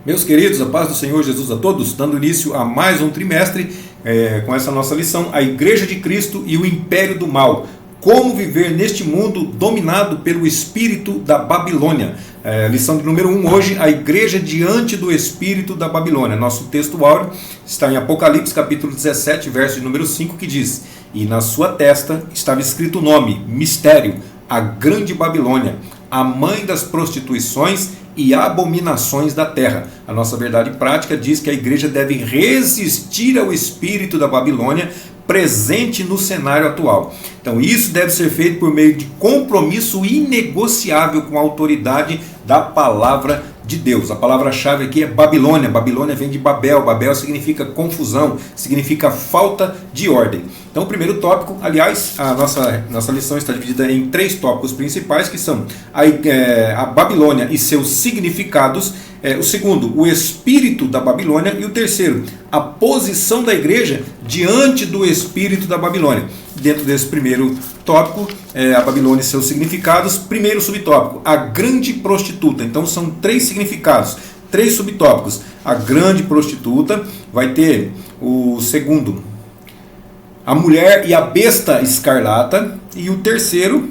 Meus queridos, a paz do Senhor Jesus a todos, dando início a mais um trimestre com essa nossa lição, a Igreja de Cristo e o Império do Mal. Como viver neste mundo dominado pelo espírito da Babilônia. Lição de número 1 hoje, a Igreja diante do espírito da Babilônia. Nosso texto áureo está em Apocalipse capítulo 17, verso de número 5, que diz: E na sua testa estava escrito o nome, mistério, a grande Babilônia, a mãe das prostituições e abominações da terra. A nossa verdade prática diz que a igreja deve resistir ao espírito da Babilônia presente no cenário atual. Então isso deve ser feito por meio de compromisso inegociável com a autoridade da palavra de Deus. A palavra-chave aqui é Babilônia. Babilônia vem de Babel. Babel significa confusão, significa falta de ordem. Então o primeiro tópico, aliás, a nossa lição está dividida em 3 tópicos principais, que são a Babilônia e seus significados. O segundo, o espírito da Babilônia. E o terceiro, a posição da igreja diante do espírito da Babilônia. Dentro desse primeiro tópico, a Babilônia e seus significados. Primeiro subtópico, a grande prostituta. Então são 3 significados, 3 subtópicos. A grande prostituta, vai ter o segundo, a mulher e a besta escarlata. E o terceiro,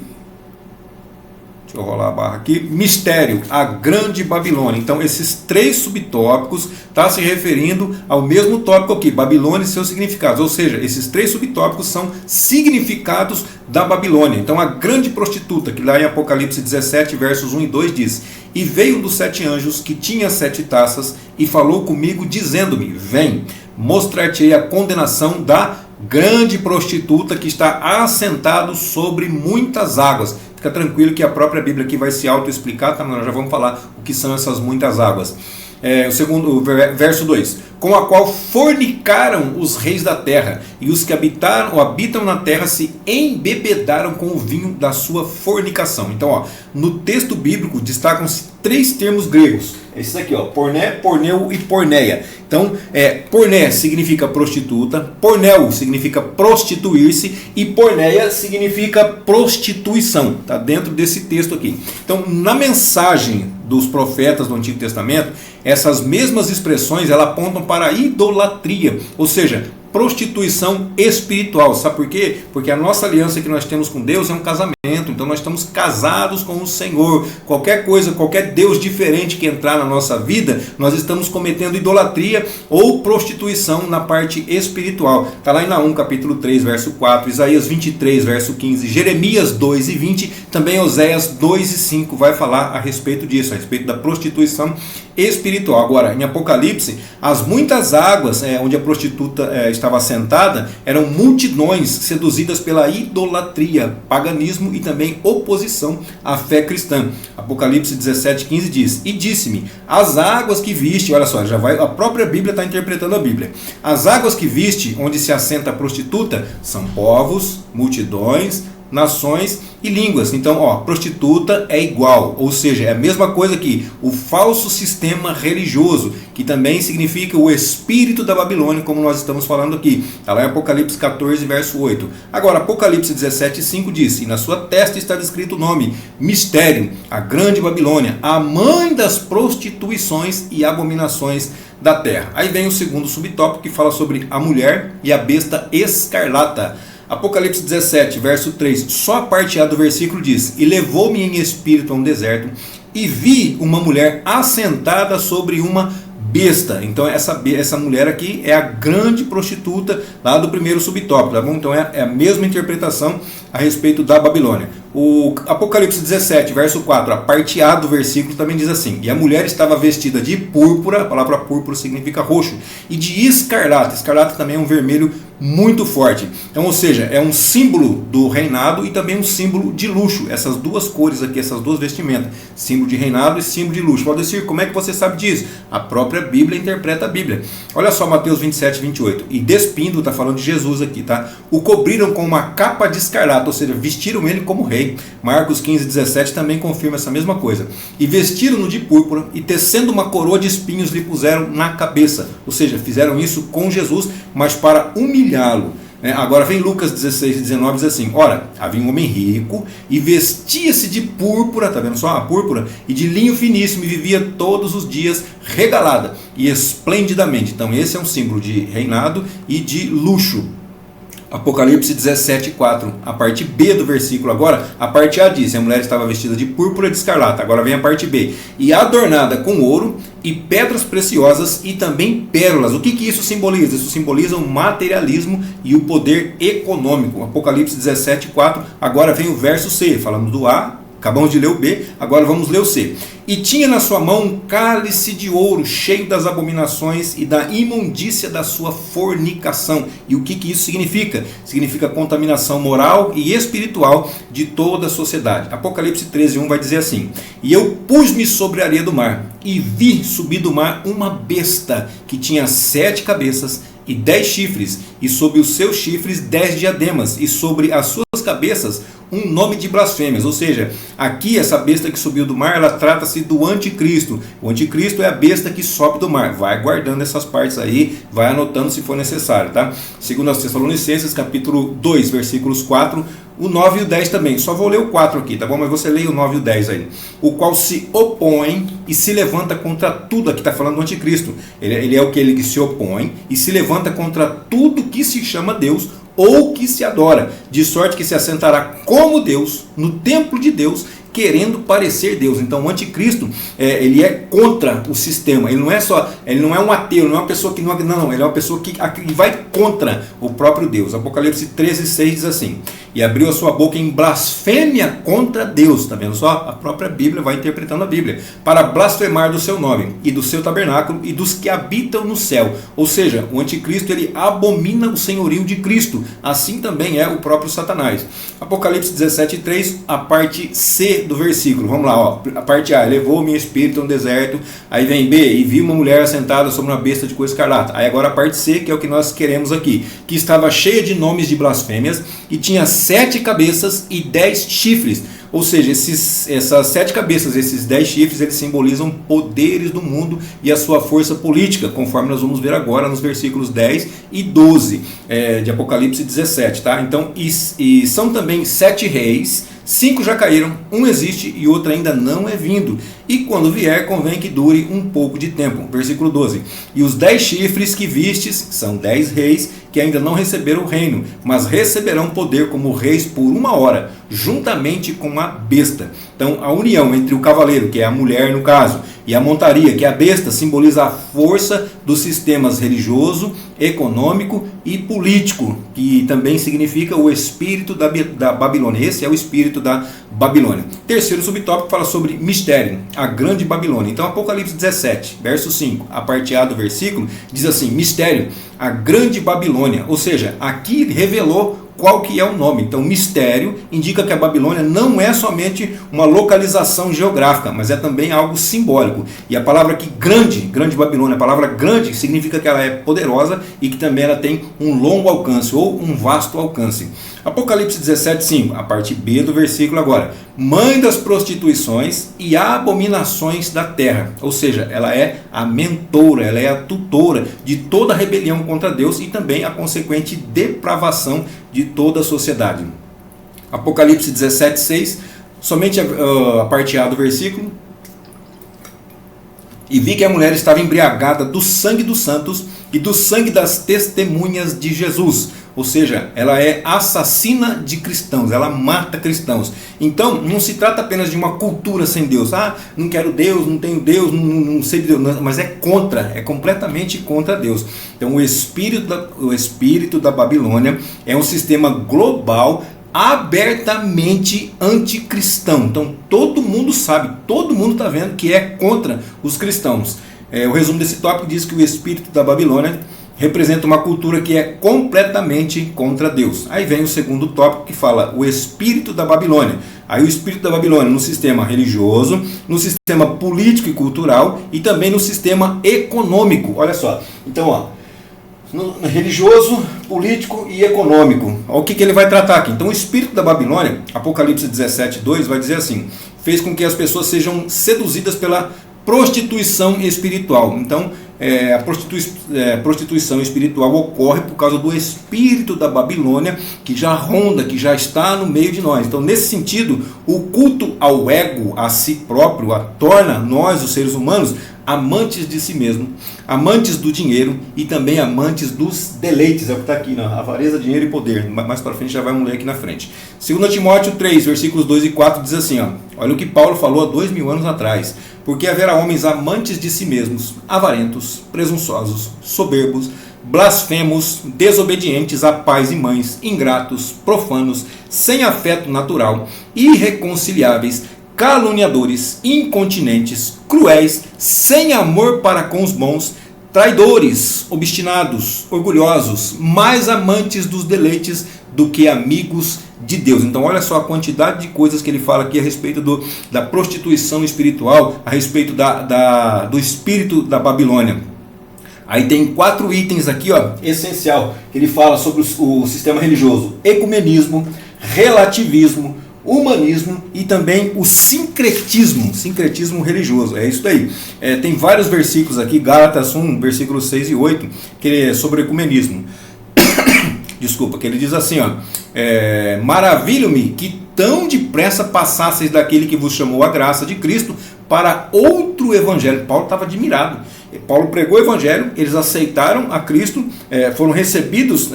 deixa eu rolar a barra aqui, mistério, a grande Babilônia. Então esses 3 subtópicos estão se referindo ao mesmo tópico aqui, Babilônia e seus significados. Ou seja, esses 3 subtópicos são significados da Babilônia. Então a grande prostituta, que lá em Apocalipse 17, versos 1 e 2 diz: E veio um dos 7 anjos que tinha 7 taças e falou comigo dizendo-me: Vem, mostrar-te-ei a condenação da grande prostituta que está assentado sobre muitas águas. Fica tranquilo que a própria Bíblia aqui vai se autoexplicar, tá? Nós já vamos falar o que são essas muitas águas. O segundo, verso 2: Com a qual fornicaram os reis da terra, e os que habitam na terra se embebedaram com o vinho da sua fornicação. Então, no texto bíblico destacam-se 3 termos gregos. Esses aqui, porné, porneu e porneia. Então, porné significa prostituta, porneu significa prostituir-se e porneia significa prostituição. Está dentro desse texto aqui. Então, na mensagem dos profetas do Antigo Testamento, essas mesmas expressões elas apontam para a idolatria, ou seja, prostituição espiritual. Sabe por quê? Porque a nossa aliança que nós temos com Deus é um casamento. Então nós estamos casados com o Senhor. Qualquer coisa, qualquer Deus diferente que entrar na nossa vida, nós estamos cometendo idolatria ou prostituição na parte espiritual. Está lá em Naum capítulo 3, verso 4, Isaías 23, verso 15, Jeremias 2 e 20, também Oséias 2 e 5 vai falar a respeito disso, a respeito da prostituição espiritual. Agora, em Apocalipse, as muitas águas onde a prostituta estava sentada eram multidões seduzidas pela idolatria, paganismo e também oposição à fé cristã. Apocalipse 17:15 diz: E disse-me, as águas que viste, olha só, a própria Bíblia está interpretando a Bíblia. As águas que viste, onde se assenta a prostituta, são povos, multidões, nações e línguas. Então, prostituta é igual, ou seja, é a mesma coisa que o falso sistema religioso, que também significa o espírito da Babilônia, como nós estamos falando aqui. Está lá em Apocalipse 14, verso 8. Agora, Apocalipse 17, 5 diz: E na sua testa está escrito o nome, mistério, a grande Babilônia, a mãe das prostituições e abominações da terra. Aí vem o segundo subtópico, que fala sobre a mulher e a besta escarlata. Apocalipse 17, verso 3, só a parte A do versículo diz: E levou-me em espírito a um deserto, e vi uma mulher assentada sobre uma besta. Então essa mulher aqui é a grande prostituta lá do primeiro subtópico, tá bom? Então é a mesma interpretação a respeito da Babilônia. O Apocalipse 17, verso 4, a parte A do versículo também diz assim: E a mulher estava vestida de púrpura, a palavra púrpura significa roxo, e de escarlata. Escarlata também é um vermelho muito forte. Então, ou seja, é um símbolo do reinado e também um símbolo de luxo. Essas duas cores aqui, essas duas vestimentas, símbolo de reinado e símbolo de luxo. Valdecir, como é que você sabe disso? A própria Bíblia interpreta a Bíblia. Olha só Mateus 27, 28. E despindo, está falando de Jesus aqui, tá? O cobriram com uma capa de escarlata, ou seja, vestiram ele como rei. Marcos 15, 17 também confirma essa mesma coisa. E vestiram-no de púrpura e tecendo uma coroa de espinhos lhe puseram na cabeça. Ou seja, fizeram isso com Jesus, mas para humilhá-lo. Agora vem Lucas 16, 19, diz assim: ora, havia um homem rico e vestia-se de púrpura, está vendo só? A púrpura, e de linho finíssimo, e vivia todos os dias regalada e esplendidamente. Então esse é um símbolo de reinado e de luxo. Apocalipse 17, 4, a parte B do versículo agora. A parte A diz: a mulher estava vestida de púrpura e de escarlata. Agora vem a parte B: e adornada com ouro e pedras preciosas e também pérolas. O que isso simboliza? Isso simboliza o materialismo e o poder econômico. Apocalipse 17, 4. Agora vem o verso C. Falamos do A, acabamos de ler o B, agora vamos ler o C. E tinha na sua mão um cálice de ouro, cheio das abominações e da imundícia da sua fornicação. E o que isso significa? Significa contaminação moral e espiritual de toda a sociedade. Apocalipse 13, 1 vai dizer assim: e eu pus-me sobre a areia do mar, e vi subir do mar uma besta, que tinha 7 cabeças e 10 chifres, e sobre os seus chifres 10 diademas, e sobre as suas cabeças um nome de blasfêmias. Ou seja, aqui essa besta que subiu do mar, ela trata-se do anticristo. O anticristo é a besta que sobe do mar. Vai guardando essas partes aí, vai anotando se for necessário, tá? Segundo aos Tessalonicenses, capítulo 2, versículos 4, o 9 e o 10 também. Só vou ler o 4 aqui, tá bom? Mas você leia o 9 e o 10 aí. O qual se opõe e se levanta contra tudo. Aqui está falando do anticristo. Ele é aquele que se opõe e se levanta contra tudo que se chama Deus ou que se adora, de sorte que se assentará como Deus no templo de Deus, querendo parecer Deus. Então o anticristo, ele é contra o sistema. Ele não é um ateu, não é uma pessoa que não, ele é uma pessoa que vai contra o próprio Deus. Apocalipse 13, 6 diz assim: e abriu a sua boca em blasfêmia contra Deus. Está vendo só? A própria Bíblia vai interpretando a Bíblia, para blasfemar do seu nome e do seu tabernáculo e dos que habitam no céu. Ou seja, o anticristo, ele abomina o senhorio de Cristo. Assim também é o próprio Satanás. Apocalipse 17, 3, a parte C do versículo. Vamos lá, ó. A parte A: levou o meu espírito a um deserto. Aí vem B: e vi uma mulher assentada sobre uma besta de cor escarlata. Aí agora a parte C, que é o que nós queremos aqui: que estava cheia de nomes de blasfêmias e tinha 7 cabeças e 10 chifres. Ou seja, essas 7 cabeças, esses 10 chifres, eles simbolizam poderes do mundo e a sua força política, conforme nós vamos ver agora nos versículos 10 e 12 de Apocalipse 17. Tá? Então, e são também 7 reis. 5 já caíram, um existe e outro ainda não é vindo. E quando vier, convém que dure um pouco de tempo. Versículo 12. E os 10 chifres que vistes são 10 reis que ainda não receberam o reino, mas receberão poder como reis por 1 hora, juntamente com a besta. Então a união entre o cavaleiro, que é a mulher no caso, e a montaria, que é a besta, simboliza a força dos sistemas religioso, econômico e político, que também significa o espírito da Babilônia. Esse é o espírito da Babilônia. Terceiro subtópico fala sobre mistério, a grande Babilônia. Então Apocalipse 17, verso 5, a parte A do versículo, diz assim: mistério, a grande Babilônia. Ou seja, aqui ele revelou qual que é o nome. Então mistério indica que a Babilônia não é somente uma localização geográfica, mas é também algo simbólico. E a palavra aqui grande Babilônia, a palavra grande significa que ela é poderosa e que também ela tem um longo alcance ou um vasto alcance. Apocalipse 17, 5, a parte B do versículo agora: mãe das prostituições e abominações da terra. Ou seja, ela é a mentora, ela é a tutora de toda a rebelião contra Deus e também a consequente depravação de toda a sociedade. Apocalipse 17, 6, somente a parte A do versículo: e vi que a mulher estava embriagada do sangue dos santos e do sangue das testemunhas de Jesus. Ou seja, ela é assassina de cristãos, ela mata cristãos. Então, não se trata apenas de uma cultura sem Deus. Ah, não quero Deus, não tenho Deus, não sei de Deus. Não, mas é completamente contra Deus. Então, o espírito da Babilônia é um sistema global abertamente anticristão. Então, todo mundo sabe, todo mundo está vendo que é contra os cristãos. O resumo desse tópico diz que o espírito da Babilônia representa uma cultura que é completamente contra Deus. Aí vem o segundo tópico que fala o espírito da Babilônia. Aí o espírito da Babilônia no sistema religioso, no sistema político e cultural e também no sistema econômico. Olha só, então no religioso, político e econômico. Olha o que ele vai tratar aqui. Então o espírito da Babilônia, Apocalipse 17, 2, vai dizer assim: fez com que as pessoas sejam seduzidas pela prostituição espiritual. Então a prostituição espiritual ocorre por causa do espírito da Babilônia que já ronda, que já está no meio de nós. Então, nesse sentido, o culto ao ego, a si próprio, torna nós, os seres humanos, amantes de si mesmo, amantes do dinheiro e também amantes dos deleites. É o que está aqui, né? Avareza, dinheiro e poder. Mais para frente já vai ler aqui na frente. 2 Timóteo 3, versículos 2 e 4 diz assim, ó, olha o que Paulo falou há 2000 anos atrás. Porque haverá homens amantes de si mesmos, avarentos, presunçosos, soberbos, blasfemos, desobedientes a pais e mães, ingratos, profanos, sem afeto natural, irreconciliáveis, caluniadores, incontinentes, cruéis, sem amor para com os bons, traidores, obstinados, orgulhosos, mais amantes dos deleites do que amigos de Deus. Então olha só a quantidade de coisas que ele fala aqui a respeito da prostituição espiritual, a respeito do espírito da Babilônia. Aí tem 4 itens aqui, ó, essencial, que ele fala sobre o sistema religioso: ecumenismo, relativismo, humanismo e também o sincretismo religioso. É isso daí. Tem vários versículos aqui, Gálatas 1, versículos 6 e 8, que é sobre ecumenismo. Desculpa, que ele diz assim, ó, maravilho-me que tão depressa passasseis daquele que vos chamou a graça de Cristo para outro evangelho. Paulo estava admirado. Paulo pregou o evangelho, eles aceitaram a Cristo, foram recebidos,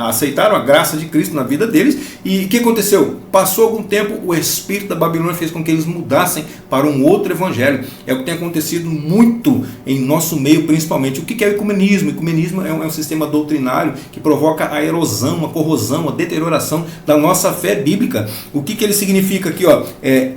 aceitaram a graça de Cristo na vida deles, e o que aconteceu? Passou algum tempo, o espírito da Babilônia fez com que eles mudassem para um outro evangelho. É o que tem acontecido muito em nosso meio, principalmente. O que é o ecumenismo? O ecumenismo é um sistema doutrinário que provoca a erosão, a corrosão, a deterioração da nossa fé bíblica. O que ele significa aqui? Ó,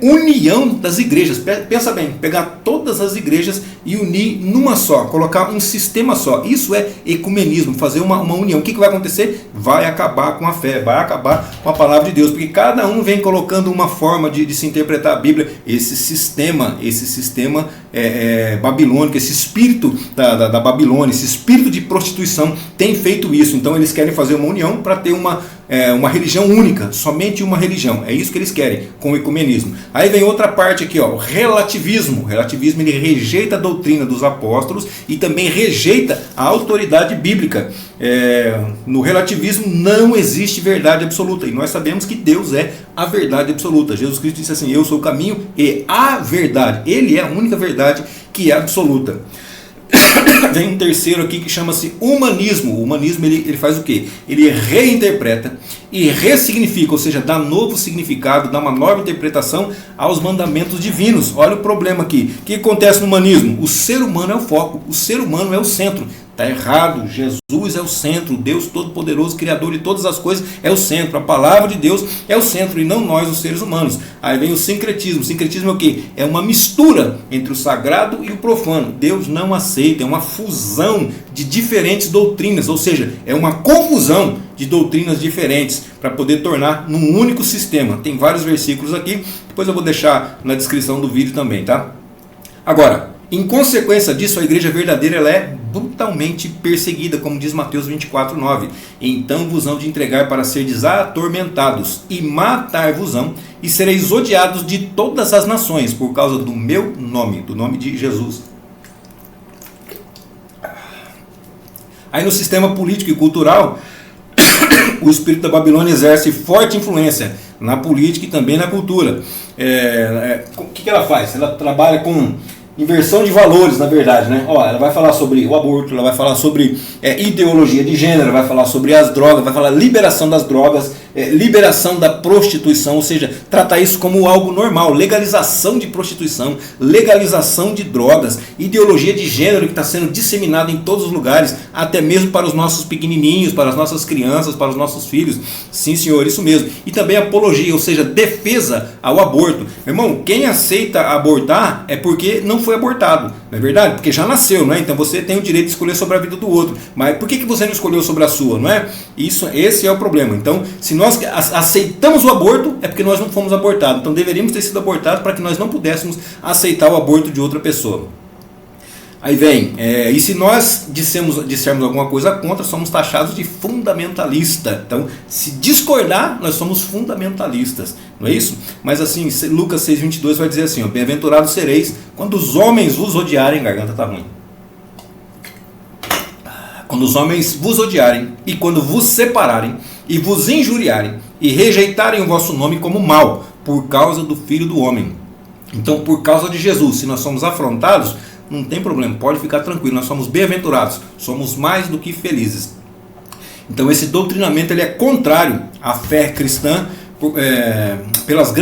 união das igrejas. Pensa bem, pegar todas as igrejas e unir numa só, colocar um sistema só. Isso é ecumenismo, fazer uma união. O que vai acontecer? Vai acabar com a fé, vai acabar com a palavra de Deus, porque cada um vem colocando uma forma de se interpretar a Bíblia. Esse sistema babilônico, esse espírito da Babilônia, esse espírito de prostituição tem feito isso. Então eles querem fazer uma união para ter uma religião única, somente uma religião. É isso que eles querem com o ecumenismo. Aí vem outra parte aqui, ó, o relativismo. O relativismo, ele rejeita a doutrina dos apóstolos e também rejeita a autoridade bíblica. No relativismo não existe verdade absoluta, e nós sabemos que Deus é a verdade absoluta. Jesus Cristo disse assim: eu sou o caminho e a verdade. Ele é a única verdade que é absoluta. Vem um terceiro aqui que chama-se humanismo. O humanismo ele faz o quê? Ele reinterpreta e ressignifica, ou seja, dá novo significado, dá uma nova interpretação aos mandamentos divinos. Olha o problema aqui. O que acontece no humanismo? O ser humano é o foco, o ser humano é o centro. Está errado, Jesus é o centro, Deus Todo-Poderoso, Criador de todas as coisas, é o centro, a palavra de Deus é o centro e não nós, os seres humanos. Aí vem o sincretismo. O sincretismo é o quê? É uma mistura entre o sagrado e o profano. Deus não aceita, é uma fusão de diferentes doutrinas, ou seja, é uma confusão de doutrinas diferentes para poder tornar num único sistema. Tem vários versículos aqui, depois eu vou deixar na descrição do vídeo também, tá? Agora, em consequência disso, a igreja verdadeira ela é brutalmente perseguida, como diz Mateus 24:9. Então vos hão de entregar para serdes atormentados, e matar-vos-ão, e sereis odiados de todas as nações, por causa do meu nome, do nome de Jesus. Aí no sistema político e cultural, o espírito da Babilônia exerce forte influência na política e também na cultura. O que ela faz? Ela trabalha com inversão de valores, na verdade, né? Ela vai falar sobre o aborto, ela vai falar sobre ideologia de gênero, vai falar sobre as drogas, vai falar liberação das drogas, liberação da prostituição, ou seja, tratar isso como algo normal, legalização de prostituição, legalização de drogas, ideologia de gênero que está sendo disseminada em todos os lugares, até mesmo para os nossos pequenininhos, para as nossas crianças, para os nossos filhos. Sim, senhor, isso mesmo. E também apologia, ou seja, defesa ao aborto. Meu irmão, quem aceita abortar é porque não foi abortado, não é verdade? Porque já nasceu, não é? Então você tem o direito de escolher sobre a vida do outro. Mas por que você não escolheu sobre a sua, não é? Esse é o problema. Então, se nós aceitamos o aborto, é porque nós não fomos abortados. Então deveríamos ter sido abortados para que nós não pudéssemos aceitar o aborto de outra pessoa. Aí vem, e se nós dissermos alguma coisa contra, somos taxados de fundamentalista. Então, se discordar, nós somos fundamentalistas, não é isso? Mas assim, Lucas 6,22 vai dizer assim: bem-aventurados sereis quando os homens vos odiarem. Garganta está ruim. quando os homens vos odiarem, e quando vos separarem, e vos injuriarem, e rejeitarem o vosso nome como mal, por causa do Filho do Homem. Então, por causa de Jesus, se nós somos afrontados, não tem problema, pode ficar tranquilo, nós somos bem-aventurados, somos mais do que felizes. Então esse doutrinamento ele é contrário à fé cristã, pelas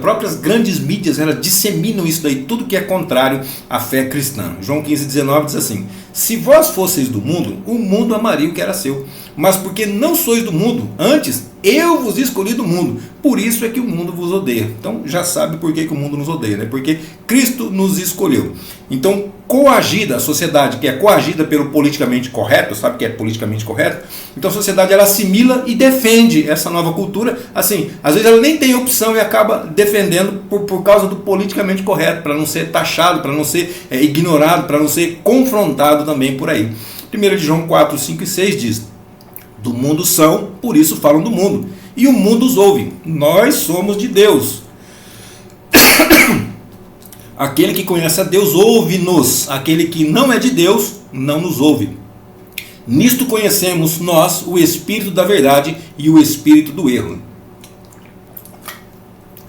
próprias grandes mídias, elas disseminam isso daí, tudo que é contrário à fé cristã. João 15,19 diz assim: se vós fosseis do mundo, o mundo amaria o que era seu, mas porque não sois do mundo, antes eu vos escolhi do mundo, por isso é que o mundo vos odeia. Então já sabe por que o mundo nos odeia, né? Porque Cristo nos escolheu. Então, coagida, a sociedade que é coagida pelo politicamente correto, sabe o que é politicamente correto? Então a sociedade ela assimila e defende essa nova cultura, assim, às vezes ela nem tem opção e acaba defendendo por causa do politicamente correto, para não ser taxado, para não ser ignorado, para não ser confrontado também por aí. 1 João 4, 5 e 6 diz: do mundo são, por isso falam do mundo, e o mundo os ouve. Nós somos de Deus. Aquele que conhece a Deus ouve-nos, aquele que não é de Deus não nos ouve. Nisto conhecemos nós o espírito da verdade e o espírito do erro.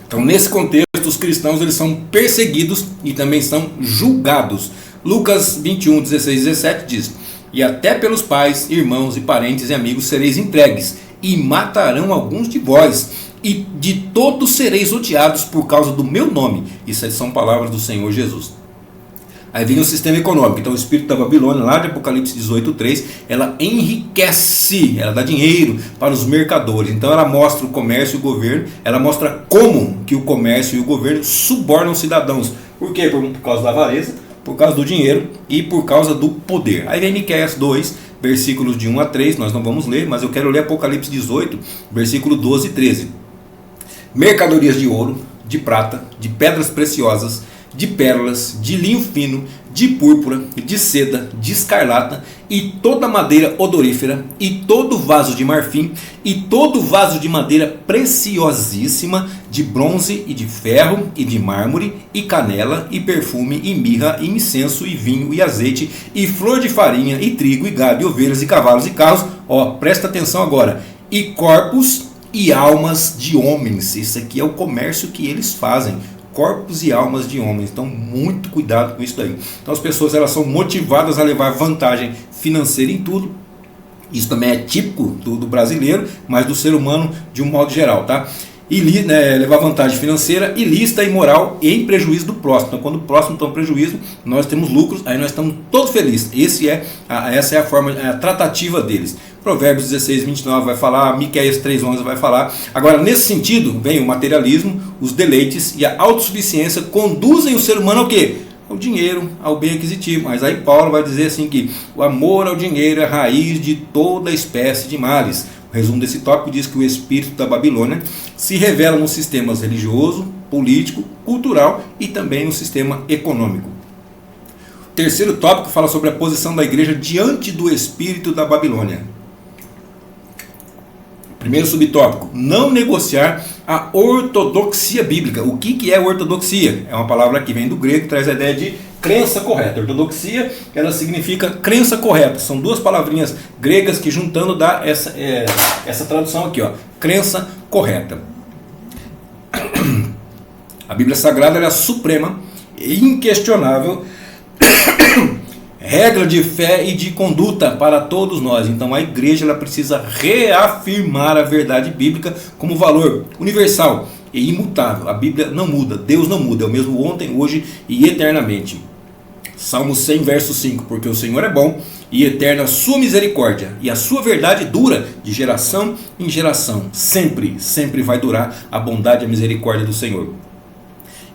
Então, nesse contexto, os cristãos eles são perseguidos e também são julgados. Lucas 21, 16 e 17 diz: e até pelos pais, irmãos e parentes e amigos sereis entregues, e matarão alguns de vós, e de todos sereis odiados por causa do meu nome. Isso são palavras do Senhor Jesus. Aí vem o sistema econômico. Então o espírito da Babilônia, lá de Apocalipse 18:3, ela enriquece, ela dá dinheiro para os mercadores. Então ela mostra o comércio e o governo, ela mostra como que o comércio e o governo subornam os cidadãos. Por quê? Por causa da avareza, por causa do dinheiro e por causa do poder. Aí vem Miqueias 2, versículos de 1 a 3, nós não vamos ler, mas eu quero ler Apocalipse 18, versículo 12 e 13. Mercadorias de ouro, de prata, de pedras preciosas, de pérolas, de linho fino, de púrpura, de seda, de escarlata, e toda madeira odorífera, e todo vaso de marfim, e todo vaso de madeira preciosíssima, de bronze e de ferro, e de mármore, e canela, e perfume, e mirra, e incenso, e vinho, e azeite, e flor de farinha, e trigo, e gado, e ovelhas, e cavalos, e carros. Ó, presta atenção agora. E corpos e almas de homens. Isso aqui é o comércio que eles fazem. Corpos e almas de homens. Então muito cuidado com isso daí. Então as pessoas elas são motivadas a levar vantagem financeira em tudo. Isso também é típico do brasileiro, mas do ser humano de um modo geral, tá? E levar vantagem financeira ilícita e moral em prejuízo do próximo. Então quando o próximo está em prejuízo, nós temos lucros, aí nós estamos todos felizes. Essa é a forma, a tratativa deles. Provérbios 16, 29 vai falar, Miqueias 3:11 vai falar. Agora, nesse sentido, vem o materialismo, os deleites e a autossuficiência conduzem o ser humano ao quê? Ao dinheiro, ao bem aquisitivo. Mas aí Paulo vai dizer assim que o amor ao dinheiro é a raiz de toda espécie de males. O resumo desse tópico diz que o espírito da Babilônia se revela nos sistemas religioso, político, cultural e também no sistema econômico. O terceiro tópico fala sobre a posição da igreja diante do espírito da Babilônia. Primeiro subtópico: não negociar a ortodoxia bíblica. O que é ortodoxia? É uma palavra que vem do grego, que traz a ideia de crença correta. Ortodoxia, ela significa crença correta. São duas palavrinhas gregas que juntando dá essa tradução aqui, ó, crença correta. A Bíblia Sagrada é a suprema e inquestionável regra de fé e de conduta para todos nós. Então a igreja ela precisa reafirmar a verdade bíblica como valor universal e imutável. A Bíblia não muda, Deus não muda, é o mesmo ontem, hoje e eternamente. Salmo 100, verso 5: porque o Senhor é bom e eterna a sua misericórdia, e a sua verdade dura de geração em geração. Sempre, sempre vai durar a bondade e a misericórdia do Senhor.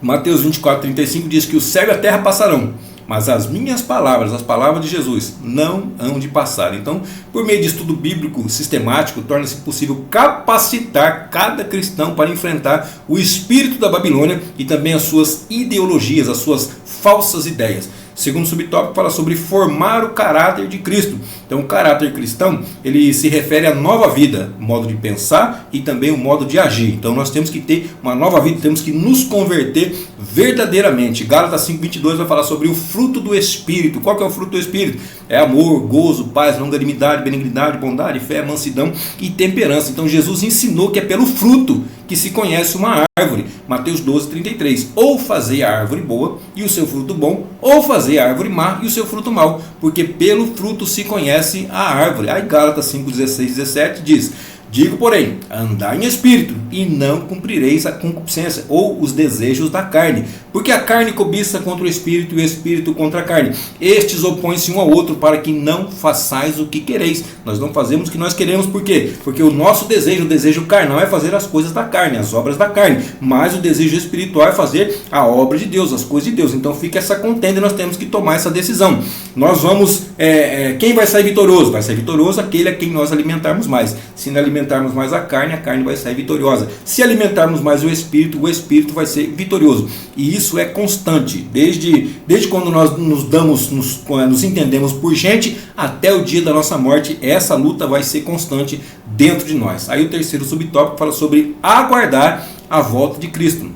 Mateus 24, 35 diz que o céu e a terra passarão, mas as minhas palavras, as palavras de Jesus, não hão de passar. Então, por meio de estudo bíblico sistemático, torna-se possível capacitar cada cristão para enfrentar o espírito da Babilônia e também as suas ideologias, as suas falsas ideias. Segundo subtópico fala sobre formar o caráter de Cristo. Então o caráter cristão, ele se refere à nova vida, o modo de pensar e também o modo de agir. Então nós temos que ter uma nova vida, temos que nos converter verdadeiramente. Gálatas 5:22 vai falar sobre o fruto do Espírito. Qual que é o fruto do Espírito? É amor, gozo, paz, longanimidade, benignidade, bondade, fé, mansidão e temperança. Então Jesus ensinou que é pelo fruto que se conhece uma árvore. Mateus 12:33. Ou fazei a árvore boa e o seu fruto bom, ou fazei a árvore má e o seu fruto mau, porque pelo fruto se conhece a árvore. Aí Gálatas 5:16-17 diz: digo, porém, andai em espírito, e não cumprireis a concupiscência, ou os desejos da carne. Porque a carne cobiça contra o espírito, e o espírito contra a carne. Estes opõem-se um ao outro, para que não façais o que quereis. Nós não fazemos o que nós queremos, por quê? Porque o nosso desejo, o desejo carnal, é fazer as coisas da carne, as obras da carne. Mas o desejo espiritual é fazer a obra de Deus, as coisas de Deus. Então fica essa contenda e nós temos que tomar essa decisão. Nós vamos, quem vai sair vitorioso? Vai sair vitorioso aquele a quem nós alimentarmos mais. Se não alimentarmos mais a carne vai sair vitoriosa. Se alimentarmos mais o espírito vai ser vitorioso. E isso é constante, desde quando nós nos entendemos por gente até o dia da nossa morte. Essa luta vai ser constante dentro de nós. Aí o terceiro subtópico fala sobre aguardar a volta de Cristo.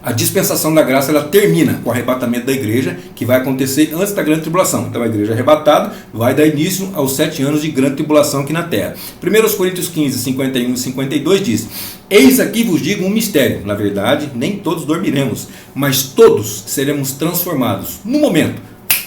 A dispensação da graça, ela termina com o arrebatamento da igreja, que vai acontecer antes da grande tribulação. Então a igreja arrebatada vai dar início aos 7 anos de grande tribulação aqui na terra. 1 Coríntios 15, 51 e 52 diz: eis aqui vos digo um mistério, na verdade nem todos dormiremos, mas todos seremos transformados no momento,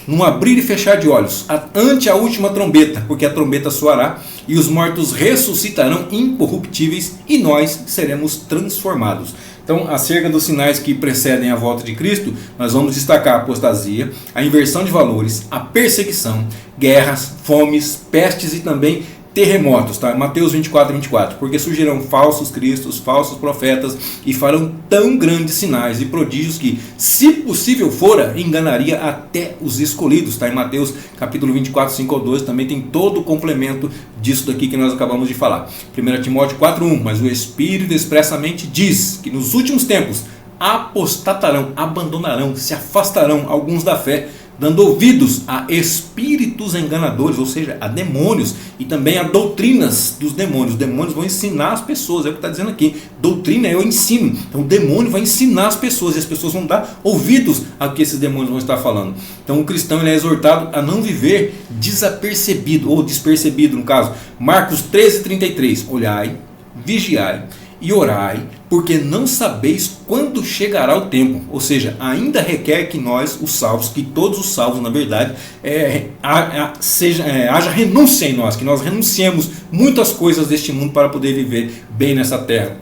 num abrir e fechar de olhos, ante a última trombeta, porque a trombeta soará, e os mortos ressuscitarão incorruptíveis, e nós seremos transformados. Então, acerca dos sinais que precedem a volta de Cristo, nós vamos destacar a apostasia, a inversão de valores, a perseguição, guerras, fomes, pestes e também terremotos, tá? Mateus 24:24, porque surgirão falsos cristos, falsos profetas, e farão tão grandes sinais e prodígios que, se possível fora, enganaria até os escolhidos, tá? Em Mateus capítulo 24, 5-12, também tem todo o complemento disso daqui que nós acabamos de falar. 1 Timóteo 4:1, mas o Espírito expressamente diz que nos últimos tempos apostatarão, abandonarão, se afastarão alguns da fé, dando ouvidos a espíritos enganadores, ou seja, a demônios, e também a doutrinas dos demônios. Os demônios vão ensinar as pessoas, é o que está dizendo aqui. Doutrina é o ensino. Então o demônio vai ensinar as pessoas, e as pessoas vão dar ouvidos ao que esses demônios vão estar falando. Então o cristão, ele é exortado a não viver desapercebido, ou despercebido no caso. Marcos 13:33, olhai, vigiai e orai, porque não sabeis quando chegará o tempo. Ou seja, ainda requer que nós, os salvos, que todos os salvos, na verdade, haja renúncia em nós, que nós renunciemos muitas coisas deste mundo para poder viver bem nessa terra.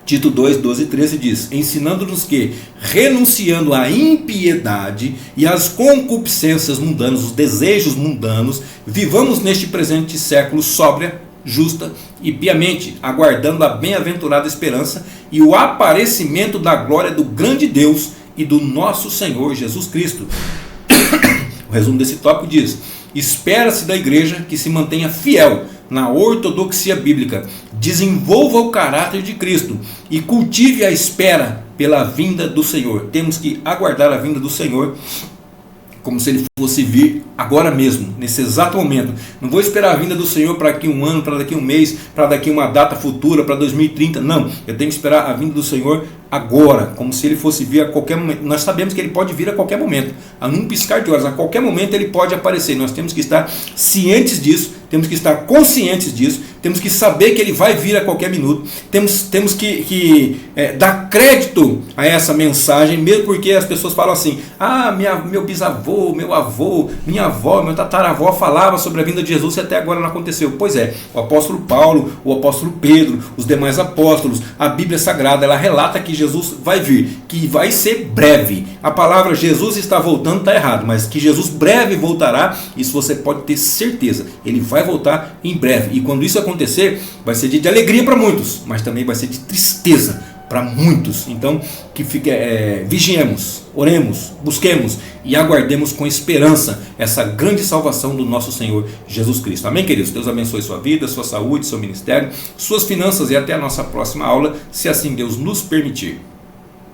Tito 2:12-13 diz: ensinando-nos que, renunciando à impiedade e às concupiscências mundanas, os desejos mundanos, vivamos neste presente século sóbria, justa e piamente, aguardando a bem-aventurada esperança e o aparecimento da glória do grande Deus e do nosso Senhor Jesus Cristo. O resumo desse tópico diz: espera-se da igreja que se mantenha fiel na ortodoxia bíblica, desenvolva o caráter de Cristo e cultive a espera pela vinda do Senhor. Temos que aguardar a vinda do Senhor como se ele fosse vir agora mesmo, nesse exato momento. Não vou esperar a vinda do Senhor para daqui um ano, para daqui um mês, para daqui uma data futura, para 2030. Não, eu tenho que esperar a vinda do Senhor agora, como se ele fosse vir a qualquer momento. Nós sabemos que ele pode vir a qualquer momento, a num piscar de olhos, a qualquer momento ele pode aparecer. Nós temos que estar cientes disso, temos que estar conscientes disso, temos que saber que ele vai vir a qualquer minuto, temos que dar crédito a essa mensagem, mesmo porque as pessoas falam assim: ah, meu bisavô, meu avô, minha avó, meu tataravó falava sobre a vinda de Jesus e até agora não aconteceu. Pois é, o apóstolo Paulo, o apóstolo Pedro, os demais apóstolos, a Bíblia Sagrada, ela relata que Jesus vai vir, que vai ser breve. A palavra Jesus está voltando está errado, mas que Jesus breve voltará, isso você pode ter certeza. Ele vai voltar em breve, e quando isso acontecer, vai ser dia de alegria para muitos, mas também vai ser de tristeza para muitos. Então que vigiemos, oremos, busquemos e aguardemos com esperança essa grande salvação do nosso Senhor Jesus Cristo. Amém, queridos? Deus abençoe sua vida, sua saúde, seu ministério, suas finanças, e até a nossa próxima aula, se assim Deus nos permitir.